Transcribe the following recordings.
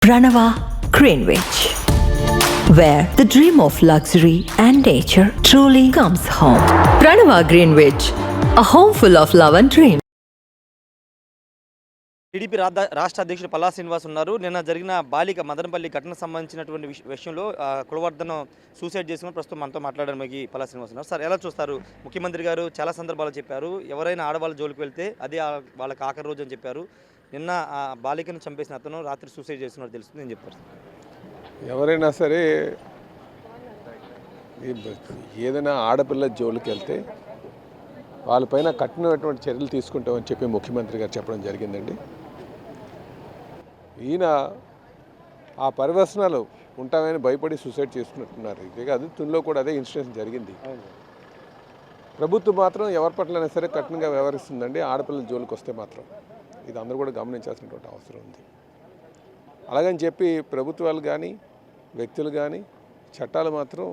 Pranava Greenwich, where the dream of luxury and nature truly comes home. Pranava Greenwich, a home full of love and dream. TDP రాష్ట్ర అధ్యక్షుడు పల్లా శ్రీనివాస్ ఉన్నారు. నిన్న జరిగిన బాలిక మదనపల్లి ఘటన సంబంధించినటువంటి విషయంలో కులవర్ధన సూసైడ్ చేసుకుని ప్రస్తుతం మనతో మాట్లాడడానికి పల్లా శ్రీనివాస్ ఉన్నారు. సార్, ఎలా చూస్తారు? ముఖ్యమంత్రి గారు చాలా సందర్భాలు చెప్పారు, ఎవరైనా ఆడవాళ్ళ జోలికి వెళ్తే అదే వాళ్ళకి ఆఖరి రోజు అని చెప్పారు. నిన్న ఆ బాలికను చంపేసిన అతను రాత్రి సూసైడ్ చేస్తున్నట్టు తెలుస్తుంది అని చెప్పారు. ఎవరైనా సరే ఏదైనా ఆడపిల్ల జోలికి వెళ్తే వాళ్ళపైన కఠినమైనటువంటి చర్యలు తీసుకుంటామని చెప్పి ముఖ్యమంత్రి గారు చెప్పడం జరిగిందండి. ఈయన ఆ పరివర్తనాలు ఉంటామని భయపడి సూసైడ్ చేసుకున్నట్టున్నారు. ఇదే కాదు, తునిలో కూడా అదే ఇన్సిడెంట్ జరిగింది. ప్రభుత్వం మాత్రం ఎవరి పట్లైనా సరే కఠినంగా వ్యవహరిస్తుందండి ఆడపిల్లల జోలికి వస్తే మాత్రం. ఇది అందరూ కూడా గమనించాల్సినటువంటి అవసరం ఉంది. అలాగని చెప్పి ప్రభుత్వాలు కానీ వ్యక్తులు కానీ చట్టాలు మాత్రం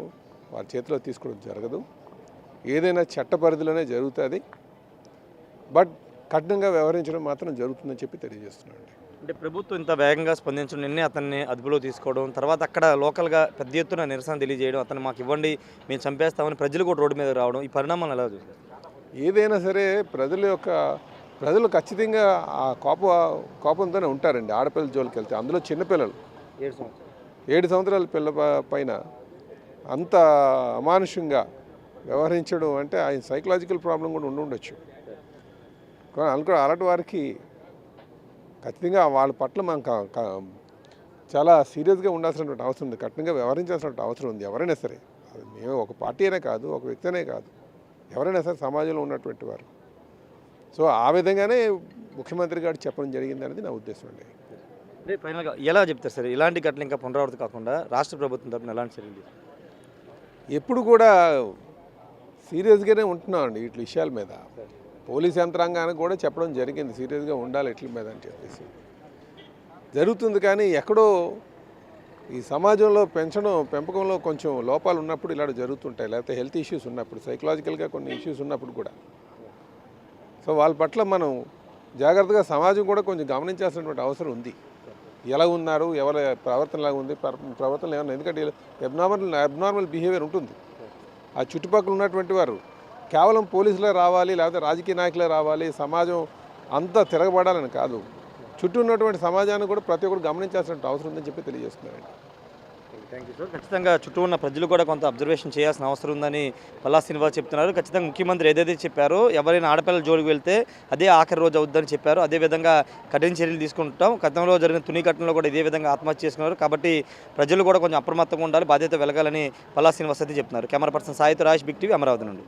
వారి చేతిలో తీసుకోవడం జరగదు. ఏదైనా చట్ట పరిధిలోనే జరుగుతుంది, బట్ కఠినంగా వ్యవహరించడం మాత్రం జరుగుతుందని చెప్పి తెలియజేస్తున్నాను. అంటే ప్రభుత్వం ఇంత వేగంగా స్పందించడం, నిన్నే అతన్ని అదుపులో తీసుకోవడం, తర్వాత అక్కడ లోకల్గా పెద్ద ఎత్తున నిరసన తెలియజేయడం, అతను మాకు ఇవ్వండి మేము చంపేస్తామని ప్రజలు కూడా రోడ్డు మీద రావడం, ఈ పరిణామాలు ఎలా చూస్తారు? ఏదైనా సరే ప్రజలు ఖచ్చితంగా ఆ కోపంతోనే ఉంటారండి. ఆడపిల్లల జోలికి వెళ్తే, అందులో చిన్నపిల్లలు 7 సంవత్సరాల పిల్ల పైన అంత అమానుషంగా వ్యవహరించడం అంటే ఆయన సైకలాజికల్ ప్రాబ్లం కూడా ఉండొచ్చు. అలాంటి వారికి ఖచ్చితంగా వాళ్ళ పట్ల మనం చాలా సీరియస్గా ఉండాల్సినటువంటి అవసరం ఉంది, కఠినంగా వ్యవహరించాల్సినటువంటి అవసరం ఉంది. ఎవరైనా సరే, మేము ఒక పార్టీ అనే కాదు, ఒక వ్యక్తి అనే కాదు, ఎవరైనా సరే సమాజంలో ఉన్నటువంటి వారు. సో ఆ విధంగానే ముఖ్యమంత్రి గారు చెప్పడం జరిగింది అనేది నా ఉద్దేశం అండి. అంటే ఫైనల్గా ఎలా చెప్తారు సార్, ఇలాంటి ఘటనలు ఇంకా పునరావృతం కాకుండా రాష్ట్ర ప్రభుత్వం తరపున ఎలాంటి చర్యలు? ఎప్పుడు కూడా సీరియస్గానే ఉంటున్నామండి వీటి విషయాల మీద. పోలీస్ యంత్రాంగానికి కూడా చెప్పడం జరిగింది సీరియస్గా ఉండాలి వీటి మీద అని చెప్పేసి. జరుగుతుంది, కానీ ఎక్కడో ఈ సమాజంలో పెంపకంలో కొంచెం లోపాలు ఉన్నప్పుడు ఇలా జరుగుతుంటాయి. లేకపోతే హెల్త్ ఇష్యూస్ ఉన్నప్పుడు, సైకలాజికల్గా కొన్ని ఇష్యూస్ ఉన్నప్పుడు కూడా. సో వాళ్ళ పట్ల మనం జాగ్రత్తగా సమాజం కూడా కొంచెం గమనించాల్సినటువంటి అవసరం ఉంది. ఎలా ఉన్నారు, ఎవరి ప్రవర్తన ఎలా ఉంది, ప్రవర్తన ఏమన్నా, ఎందుకంటే అబ్నార్మల్ బిహేవియర్ ఉంటుంది. ఆ చుట్టుపక్కల ఉన్నటువంటి వారు కేవలం పోలీసులే రావాలి, లేకపోతే రాజకీయ నాయకులే రావాలి, సమాజం అంతా తిరగబడాలని కాదు, చుట్టూ ఉన్నటువంటి సమాజాన్ని కూడా ప్రతి ఒక్కరు గమనించాల్సిన అవసరం ఉందని చెప్పి తెలియజేస్తున్నారండి. Thank you sir. ఖచ్చితంగా చుట్టూ ఉన్న ప్రజలు కూడా కొంత అబ్జర్వేషన్ చేయాల్సిన అవసరం ఉందని పల్లా శ్రీనివాస్ చెప్తున్నారు. ఖచ్చితంగా ముఖ్యమంత్రి ఏదైతే చెప్పారో, ఎవరైనా ఆడపిల్లల జోలికి వెళ్తే అదే ఆఖరి రోజు అవుద్దని చెప్పారు. అదేవిధంగా కఠిన చర్యలు తీసుకుంటాం. గతంలో జరిగిన తుని ఘటనలో కూడా ఇదే విధంగా ఆత్మహత్య చేసుకున్నారు. కాబట్టి ప్రజలు కూడా కొంచెం అప్రమత్తంగా ఉండాలి, బాధ్యత వెలగాలని పల్లా శ్రీనివాస్ అయితే చెప్తున్నారు. కెమెరా పర్సన్ సాయితో రాజేష్, బిగ్ టీవీ, అమరావతి నుండి.